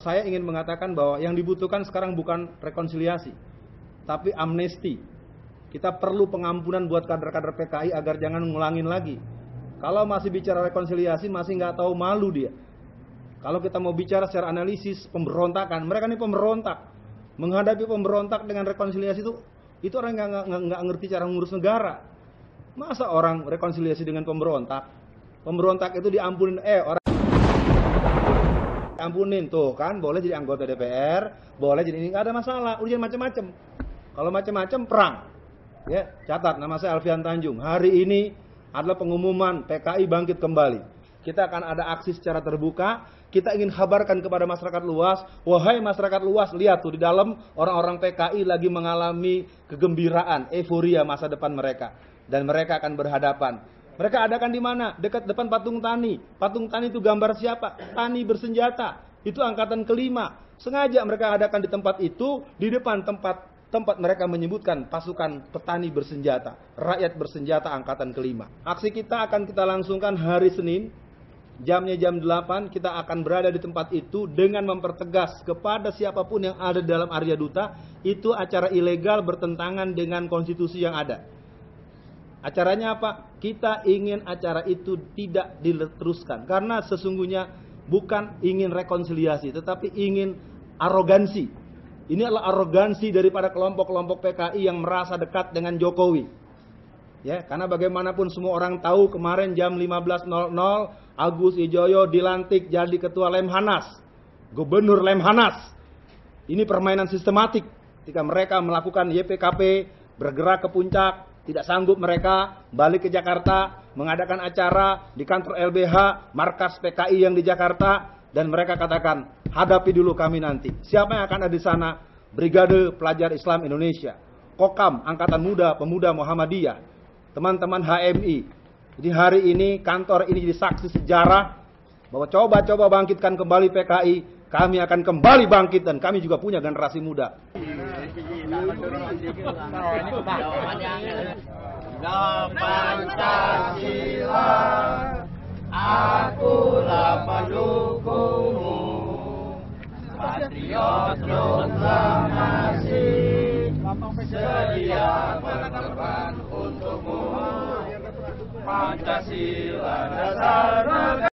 saya ingin mengatakan bahwa yang dibutuhkan sekarang bukan rekonsiliasi, tapi amnesti. Kita perlu pengampunan buat kader-kader PKI agar jangan ngulangin lagi. Kalau masih bicara rekonsiliasi, masih nggak tahu malu dia. Kalau kita mau bicara secara analisis pemberontakan, mereka ini pemberontak. Menghadapi pemberontak dengan rekonsiliasi itu orang nggak ngerti cara ngurus negara. Masa orang rekonsiliasi dengan pemberontak? Pemberontak itu diampunin, orang ampunin tuh kan, boleh jadi anggota DPR, boleh jadi ini, nggak ada masalah, ujian macam-macam. Kalau macam-macam perang, ya catat nama saya Alfian Tanjung. Hari ini adalah pengumuman PKI bangkit kembali. Kita akan ada aksi secara terbuka. Kita ingin kabarkan kepada masyarakat luas, wahai masyarakat luas, lihat tuh di dalam orang-orang PKI lagi mengalami kegembiraan, euforia masa depan mereka, dan mereka akan berhadapan. Mereka adakan di mana? Dekat depan patung tani. Patung tani itu gambar siapa? Tani bersenjata. Itu angkatan kelima. Sengaja mereka adakan di tempat itu, di depan tempat mereka menyebutkan pasukan petani bersenjata, rakyat bersenjata angkatan kelima. Aksi kita akan kita langsungkan hari Senin, jamnya jam 8, kita akan berada di tempat itu dengan mempertegas kepada siapapun yang ada dalam Arya Duta, itu acara ilegal bertentangan dengan konstitusi yang ada. Acaranya apa? Kita ingin acara itu tidak diteruskan. Karena sesungguhnya bukan ingin rekonsiliasi, tetapi ingin arogansi. Ini adalah arogansi daripada kelompok-kelompok PKI yang merasa dekat dengan Jokowi. Ya, karena bagaimanapun semua orang tahu kemarin jam 15.00 Agus Idjoyo dilantik jadi ketua Lemhanas, gubernur Lemhanas. Ini permainan sistematik. Ketika mereka melakukan YPKP, bergerak ke puncak, tidak sanggup mereka balik ke Jakarta, mengadakan acara di kantor LBH, markas PKI yang di Jakarta, dan mereka katakan, hadapi dulu kami nanti. Siapa yang akan ada di sana? Brigade Pelajar Islam Indonesia, Kokam, Angkatan Muda Pemuda Muhammadiyah, teman-teman HMI. Jadi hari ini kantor ini jadi saksi sejarah bahwa coba-coba bangkitkan kembali PKI, kami akan kembali bangkit dan kami juga punya generasi muda. Pancasila, akulah pendukungmu, patriot proklamasi, sedia berkorban untukmu. Pancasila dasar negara.